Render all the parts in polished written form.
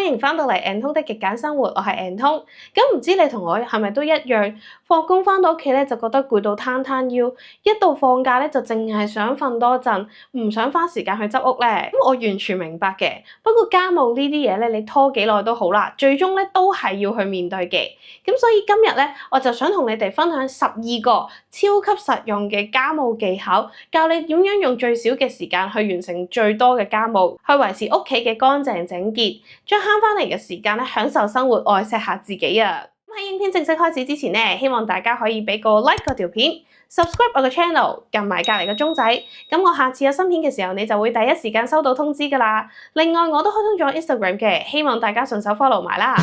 歡迎返到嚟 N 通的極簡生活，我係 N 通。咁唔知你同我係咪都一樣？放工返到屋企咧就覺得攰到攤攤腰，一到放假咧就淨係想瞓多陣，唔想花時間去執屋咧。咁我完全明白嘅。不過家務呢啲嘢咧，你拖幾耐都好啦，最終咧都係要去面對嘅。咁所以今日咧，我就想同你哋分享12個超級實用嘅家務技巧，教你點樣用最少嘅時間去完成最多嘅家務，去維持屋企嘅乾淨整潔，將慳返嚟嘅時間咧享受生活，愛惜下自己啊！喺影片正式開始之前咧，希望大家可以俾個 like 嗰條片 ，subscribe 我個 channel，撳埋隔離個鐘仔，咁我下次有新片嘅時候，你就會第一時間收到通知㗎啦。另外我都開通咗 Instagram 嘅，希望大家順手 follow 埋啦。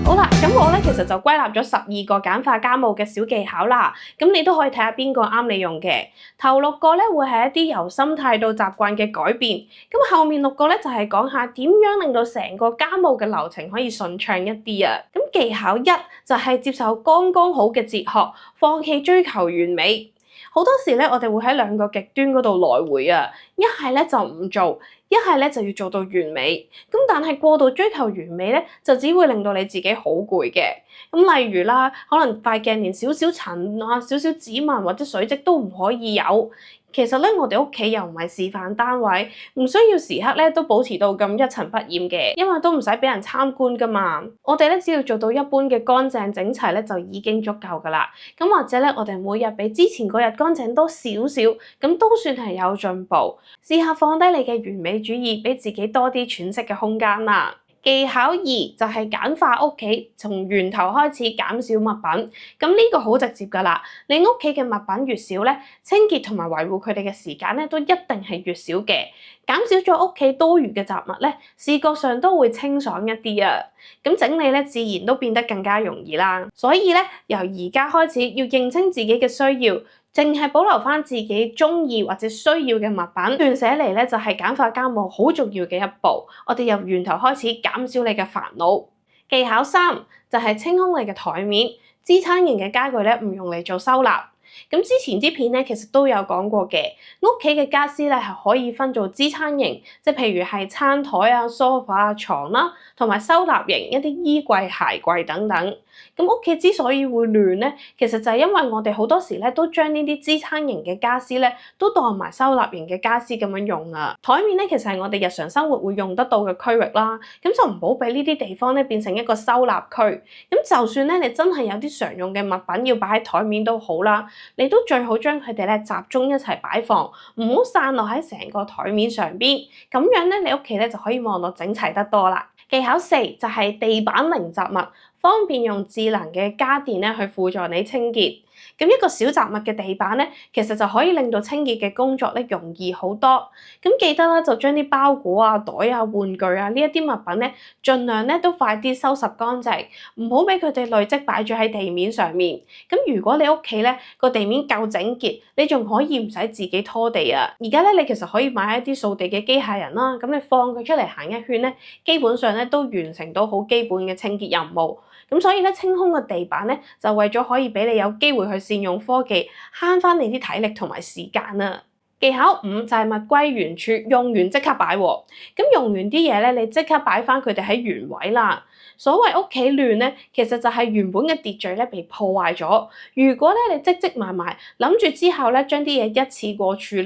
好啦，咁我咧其實就歸納咗12個簡化家務嘅小技巧啦，咁你都可以睇下邊個啱你用嘅。頭6個咧會係一啲由心態到習慣嘅改變，咁後面6個咧就係講下點樣令到成個家務嘅流程可以順暢一啲啊。咁技巧1就係接受剛剛好嘅哲學，放棄追求完美。好多時咧，我哋會喺兩個極端嗰度來回啊，一係咧就唔做，一係咧就要做到完美。咁但係過度追求完美咧，就只會令到你自己好攰嘅。咁例如啦，可能塊鏡連少少塵啊、少少指紋或者水漬都唔可以有。其實咧，我哋屋企又唔係示範單位，唔需要時刻咧都保持到咁一塵不染嘅，因為都唔使俾人參觀噶嘛。我哋咧只要做到一般嘅乾淨整齊咧，就已經足夠噶啦。咁或者咧，我哋每日比之前嗰日乾淨多少少，咁都算係有進步。試下放低你嘅完美主義，俾自己多啲喘息嘅空間啦。技巧2就係簡化屋企，從源頭開始減少物品。咁呢個好直接㗎啦，你屋企嘅物品越少咧，清潔同埋維護佢哋嘅時間咧都一定係越少嘅。減少咗屋企多餘嘅雜物咧，視覺上都會清爽一啲啊。咁整理咧自然都變得更加容易啦。所以咧，由而家開始要認清自己嘅需要。淨係保留返自己鍾意或者需要嘅物品，斷捨離咧就係簡化家務好重要嘅一步。我哋由源頭開始減少你嘅煩惱。技巧3就係清空你嘅台面，支撐型嘅家具咧唔用嚟做收納。咁之前啲片咧其實都有講過嘅，屋企嘅家私咧係可以分做支撐型，即係譬如係餐台啊、梳化啊、床啦，同埋收納型一啲衣櫃、鞋櫃等等。咁屋企之所以會亂咧，其實就係因為我哋好多時咧都將呢啲支撐型嘅家私咧都當埋收納型嘅家私咁樣用啊。台面咧其實係我哋日常生活會用得到嘅區域啦，咁就唔好俾呢啲地方咧變成一個收納區。咁就算咧你真係有啲常用嘅物品要擺喺台面都好啦，你都最好將佢哋咧集中一齊擺放，唔好散落喺成個台面上邊。咁樣咧你屋企咧就可以望到整齊得多啦。技巧4就係地板零雜物，方便用智能嘅家電咧去輔助你清潔。咁一個小雜物嘅地板咧，其實就可以令到清潔嘅工作咧容易好多。咁記得啦，就將啲包裹啊、袋啊、玩具啊呢一啲物品咧，盡量咧都快啲收拾乾淨，唔好俾佢哋累積擺咗喺地面上面。咁如果你屋企咧個地面夠整潔，你仲可以唔使自己拖地啊。而家咧你其實可以買一啲掃地嘅機械人啦，咁你放佢出嚟行一圈咧，基本上咧都完成到好基本嘅清潔任務。咁所以咧，清空個地板咧，就為咗可以俾你有機會去善用科技，慳返你啲體力同埋時間啊！技巧5就係物歸原處，用完即刻擺喎。咁用完啲嘢咧，你即刻擺返佢哋喺原位啦。所謂屋企亂咧，其實就係原本嘅秩序咧被破壞咗。如果咧你積積埋埋，諗住之後咧將啲嘢一次過處理，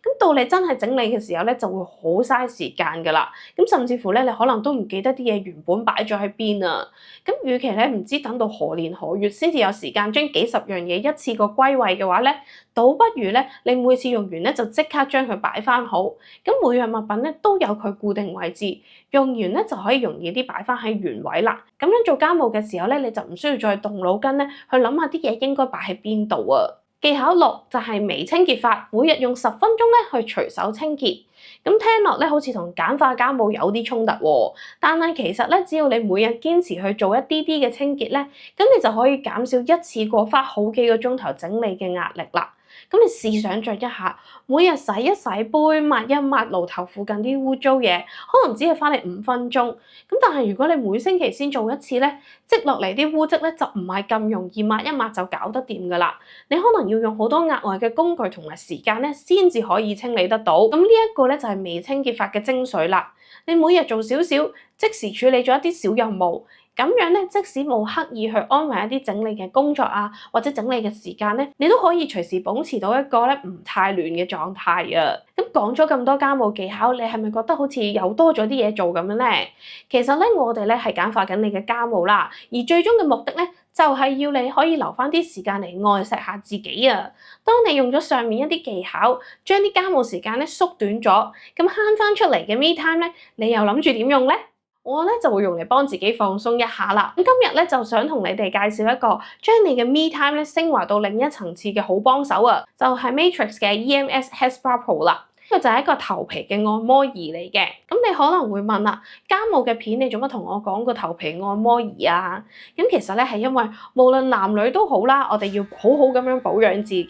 咁到你真係整理嘅時候咧就會好嘥時間㗎啦。咁甚至乎咧你可能都唔記得啲嘢原本擺咗喺邊啊。咁與其咧唔知等到何年何月先至有時間將幾十樣嘢一次過歸位嘅話咧，倒不如咧你每次用完咧就即刻將佢擺返好。咁每樣物品咧都有佢固定位置，用完咧就可以容易啲擺返喺原位啦。咁樣做家務嘅時候咧，你就唔需要再動腦筋咧去諗下啲嘢應該擺喺邊度啊。技巧6就係微清潔法，每日用10分鐘咧去隨手清潔。咁聽落咧好似同簡化家務有啲衝突喎，但係其實咧只要你每日堅持去做一啲啲嘅清潔咧，咁你就可以減少一次過花好幾個鐘頭整理嘅壓力啦。咁你試想像一下，每日洗一洗杯、抹一抹爐頭附近啲污糟嘢，可能只係花你5分鐘。咁但係如果你每星期先做一次咧，積落嚟啲污漬咧就唔係咁容易抹一抹就搞得掂㗎啦。你可能要用好多額外嘅工具同埋時間咧，先至可以清理得到。咁呢一個咧就係微清潔法嘅精髓啦。你每日做少少，即時處理咗一啲小任務。咁樣咧，即使冇刻意去安排一啲整理嘅工作啊，或者整理嘅時間咧，你都可以隨時保持到一個咧唔太亂嘅狀態啊。咁講咗咁多家務技巧，你係咪覺得好似又多咗啲嘢做咁樣咧？其實咧，我哋咧係簡化緊你嘅家務啦，而最終嘅目的咧，就係要你可以留翻啲時間嚟愛錫下自己啊。當你用咗上面一啲技巧，將啲家務時間咧縮短咗，咁慳翻出嚟嘅 me time 咧，你又諗住點用咧？我咧就會用嚟幫自己放鬆一下啦。咁今日咧就想同你哋介紹一個將你嘅 me time 咧升華到另一層次嘅好幫手啊，就係 Matrix 嘅 EMS Head Spa Pro 啦。呢個就係一個頭皮嘅按摩儀嚟嘅。咁你可能會問啦，家務嘅片你做乜同我講個頭皮按摩儀啊？咁其實咧係因為無論男女都好啦，我哋要好好咁樣保養自己。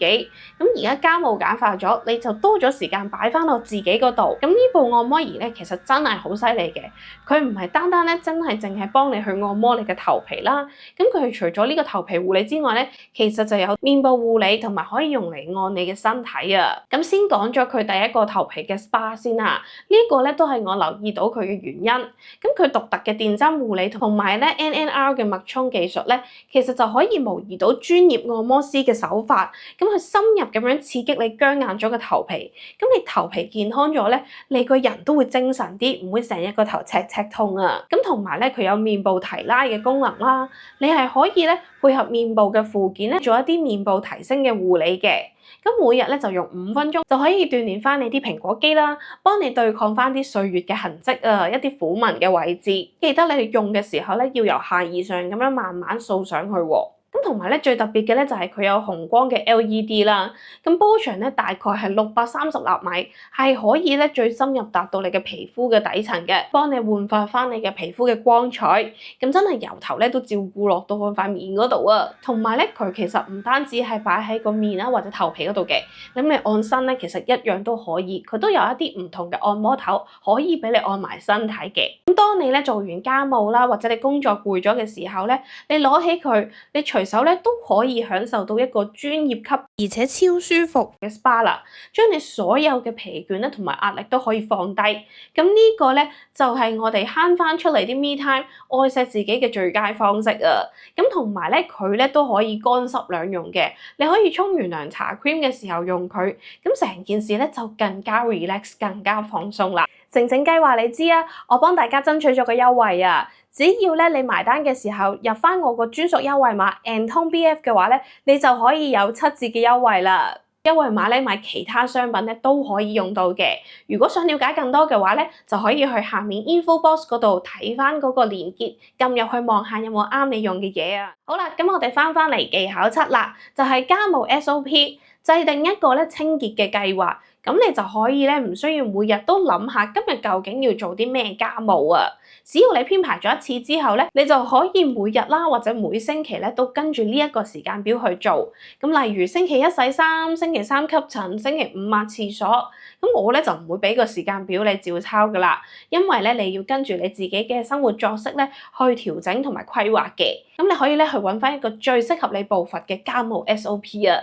咁而家家務簡化咗，你就多咗時間擺翻落自己嗰度。咁呢部按摩儀咧，其實真係好犀利嘅。佢唔係單單咧真係淨係幫你去按摩你嘅頭皮啦。咁佢除咗呢個頭皮護理之外咧，其實就有面部護理同埋可以用嚟按你嘅身體啊。咁先講咗佢第一個頭皮嘅 SPA 先啦，呢個咧都係我留意到佢嘅原因。咁佢獨特嘅電針護理同埋咧 NNR 嘅脈衝技術咧，其實就可以模擬到專業按摩師嘅手法，咁去深入咁樣刺激你僵硬咗嘅頭皮。咁你頭皮健康咗咧，你個人都會精神啲，唔會成日個頭赤赤痛啊。咁同埋咧，佢有面部提拉嘅功能啦，你係可以咧配合面部嘅附件咧做一啲面部提升嘅護理嘅。咁每日咧就用5分鐘就可以鍛鍊翻你啲蘋果肌啦，幫你對抗翻啲歲月嘅痕跡啊，一啲苦紋嘅位置。記得你哋用嘅時候咧，要由下而上咁樣慢慢掃上去喎。咁同埋咧，最特別嘅咧就係佢有紅光嘅 LED 啦。咁波長咧大概係630納米，係可以咧最深入達到你嘅皮膚嘅底層嘅，幫你煥發翻你嘅皮膚嘅光彩。咁真係由頭咧都照顧落到塊面嗰度啊。同埋咧，佢其實唔單止係擺喺個面啦或者頭皮嗰度嘅，咁你按身咧其實一樣都可以。佢都有一啲唔同嘅按摩頭可以俾你按埋身體嘅。咁當你咧做完家務啦，或者你工作攰咗嘅時候咧，你攞起佢，你隨手咧都可以享受到一個專業級而且超舒服嘅 SPA 啦，將你所有嘅疲倦咧同埋壓力都可以放低。咁呢個咧就係我哋慳翻出嚟啲 me time 愛錫自己嘅最佳方式啊！咁同埋咧佢咧都可以乾濕兩用嘅，你可以沖完涼搽 cream 嘅時候用佢，咁成件事咧就更加 relax 更加放鬆啦。靜靜雞話你知啊，我幫大家爭取咗個優惠啊！只要咧你埋單嘅時候入翻我個專屬優惠碼 ANTONBF 嘅話咧，你就可以有7折嘅優惠啦。優惠碼咧買其他商品咧都可以用到嘅。如果想了解更多嘅話咧，就可以去下面 info box 嗰度睇翻嗰個連結，撳入去望下有冇啱你用嘅嘢啊。好啦，咁我哋翻嚟技巧7啦，就係家務 SOP，制定一個咧清潔嘅計劃。咁你就可以咧，唔需要每日都諗下今日究竟要做啲咩家務啊！只要你編排咗一次之後咧，你就可以每日啦或者每星期咧都跟住呢一個時間表去做。咁例如星期1洗衫，星期3吸塵，星期5抹廁所。咁我咧就唔會俾個時間表你照抄噶啦，因為咧你要跟住你自己嘅生活作息咧去調整同埋規劃嘅。咁你可以咧去揾翻一個最適合你步伐嘅家務 SOP 啊！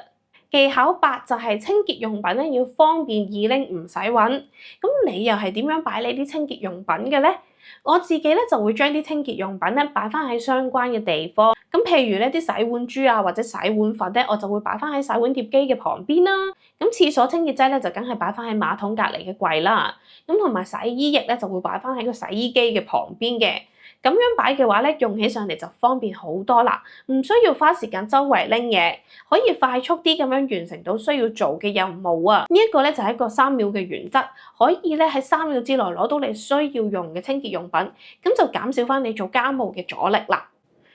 技巧8就係清潔用品咧要方便易拎唔使揾。咁你又係點樣擺你啲清潔用品嘅咧？我自己咧就會將啲清潔用品咧擺翻喺相關嘅地方。咁譬如咧啲洗碗珠啊或者洗碗粉咧，我就會擺翻喺洗碗碟機嘅旁邊啦。咁廁所清潔劑咧就梗係擺翻喺馬桶隔離嘅櫃啦。咁同埋洗衣液咧就會擺翻喺個洗衣機嘅旁邊嘅。咁樣擺嘅話咧，用起上嚟就方便好多啦，唔需要花時間周圍拎嘢，可以快速啲咁樣完成到需要做嘅任務啊！呢一個咧就係一個3秒嘅原則，可以咧喺3秒之內攞到你需要用嘅清潔用品，咁就減少翻你做家務嘅阻力啦。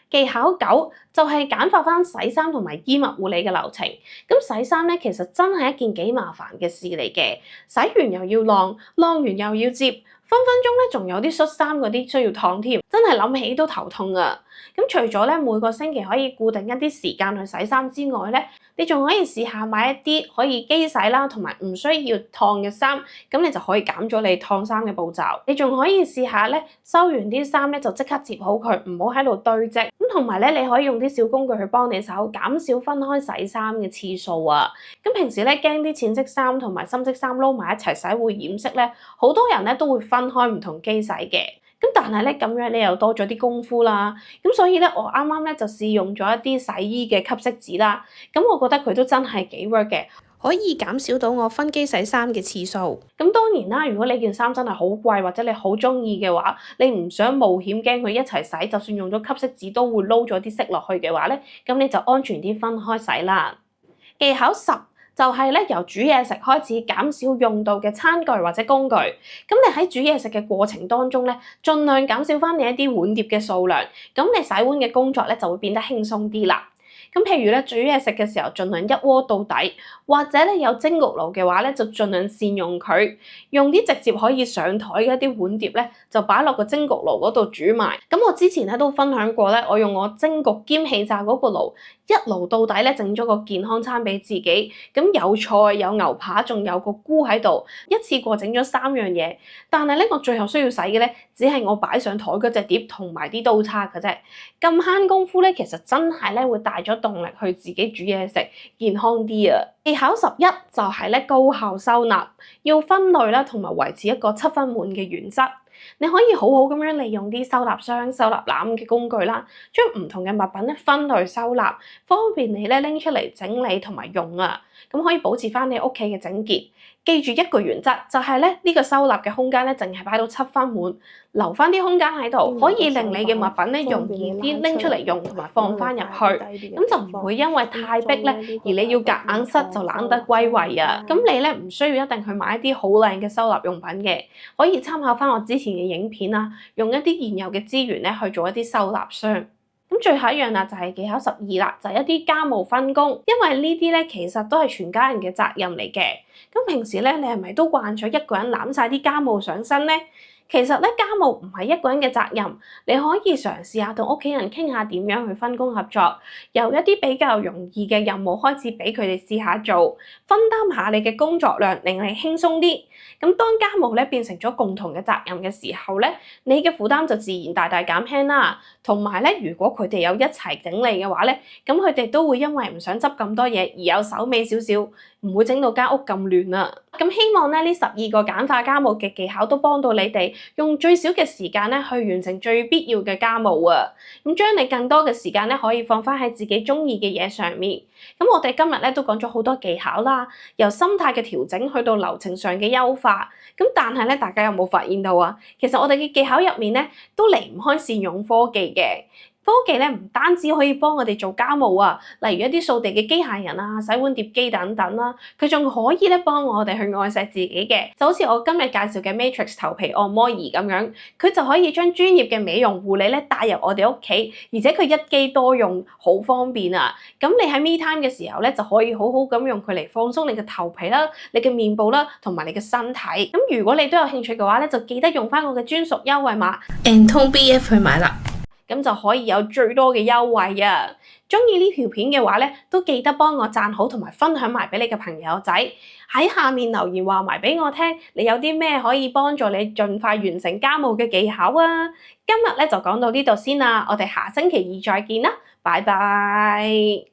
技巧9就係簡化翻洗衫同埋衣物護理嘅流程。咁洗衫咧其實真係一件幾麻煩嘅事嚟嘅，洗完又要晾，晾完又要摺。分鐘咧仲有啲恤衫嗰啲需要燙添，真係諗起都頭痛啊！咁除咗咧每個星期可以固定一啲時間去洗衫之外咧，你仲可以試下買一啲可以機洗啦，同埋唔需要燙嘅衫，咁你就可以減咗你燙衫嘅步驟。你仲可以試下咧收完啲衫咧就即刻摺好佢，唔好喺度堆積。咁同埋咧你可以用啲小工具去幫你手，減少分開洗衫嘅次數啊！咁平時咧驚啲淺色衫同埋深色衫撈埋一齊洗會染色咧，好多人咧都會分開唔同機洗嘅。咁但係咧咁樣你又多咗啲功夫啦，咁所以咧我啱啱咧就試用咗一啲洗衣嘅吸色紙啦，咁我覺得佢都真係幾 work 嘅，可以減少到我分機洗衫嘅次數。咁當然啦，如果你件衫真係好貴或者你好中意嘅話，你唔想冒險驚佢一齊洗，就算用咗吸色紙都會撈咗啲色落去嘅話咧，咁你就安全啲分開洗啦。技巧10。就係咧，由煮嘢食開始減少用到嘅餐具或者工具。咁你喺煮嘢食嘅過程當中咧，盡量減少翻你一啲碗碟嘅數量，咁你洗碗嘅工作咧就會變得輕鬆啲啦。咁譬如咧煮嘢食嘅時候，盡量一鍋到底，或者咧有蒸焗爐嘅話咧，就盡量善用佢，用啲直接可以上台嘅一啲碗碟咧，就擺落個蒸焗爐嗰度煮埋。咁我之前咧都分享過咧，我用我蒸焗兼氣炸嗰個爐，一爐到底咧整咗個健康餐俾自己。咁有菜有牛扒，仲有個菇喺度，一次過整咗3樣嘢。但係咧我最後需要洗嘅咧，只係我擺上台嗰隻碟同埋啲刀叉嘅啫。咁慳功夫咧，其實真係咧會帶咗動力去自己煮嘢食，健康啲啊！技巧11就係咧高效收納，要分類啦，同埋維持一個7分滿嘅原則。你可以好好咁樣利用啲收納箱、收納籃嘅工具啦，將唔同嘅物品咧分類收納，方便你咧拎出嚟整理同埋用啊！咁可以保持翻你屋企嘅整潔。記住一個原則，就係咧呢個收納嘅空間咧，淨係擺到7分滿，留翻啲空間喺度，可以令你嘅物品咧容易啲拎出嚟用同埋放翻入去，咁就唔會因為太逼咧，而你要夾硬塞就懶得歸位啊！咁你咧唔需要一定去買一啲好靚嘅收納用品嘅，可以參考翻我之前嘅影片啦，用一啲現有嘅資源咧去做一啲收納箱。咁最後一樣啦，就係技巧12啦，就係一啲家務分工，因為呢啲咧其實都係全家人嘅責任嚟嘅。咁平時咧，你係咪都慣咗一個人攬晒啲家務上身咧？其實咧，家務唔係一個人嘅責任，你可以嘗試下同屋企人傾下點樣去分工合作，由一啲比較容易嘅任務開始俾佢哋試下做，分擔下你嘅工作量，令你輕鬆啲。咁當家務咧變成咗共同嘅責任嘅時候咧，你嘅負擔就自然大大減輕啦。同埋咧，如果佢哋有一齊整理嘅話咧，咁佢哋都會因為唔想執咁多嘢而有手尾少少，唔會整到間屋咁亂啊。咁希望咧呢12個簡化家務嘅技巧都幫到你哋，用最少嘅時間咧去完成最必要嘅家務啊！咁將你更多嘅時間咧可以放翻喺自己中意嘅嘢上面。咁我哋今日咧都講咗好多技巧啦，由心態嘅調整去到流程上嘅優化。咁但係咧，大家有冇發現到啊？其實我哋嘅技巧入面咧都離唔開善用科技嘅。科技咧唔單止可以幫我哋做家務啊，例如一啲掃地嘅機械人啊、洗碗碟機等等啦，佢仲可以咧幫我哋去愛錫自己嘅，就好似我今日介紹嘅 Matrix 頭皮按摩儀咁樣，佢就可以將專業嘅美容護理咧帶入我哋屋企，而且佢一機多用，好方便啊！咁你喺 me time 嘅時候咧，就可以好好咁用佢嚟放鬆你嘅頭皮啦、你嘅面部啦，同埋你嘅身體。咁如果你都有興趣嘅話咧，就記得用翻我嘅專屬優惠碼 ANTONBF 去買啦。咁就可以有最多嘅優惠啊！鍾意呢條片嘅話咧，都記得幫我讚好同埋分享埋俾你嘅朋友仔，喺下面留言話埋俾我聽，你有啲咩可以幫助你盡快完成家務嘅技巧啊！今日咧就講到呢度先啦，我哋下星期2再見啦，拜拜。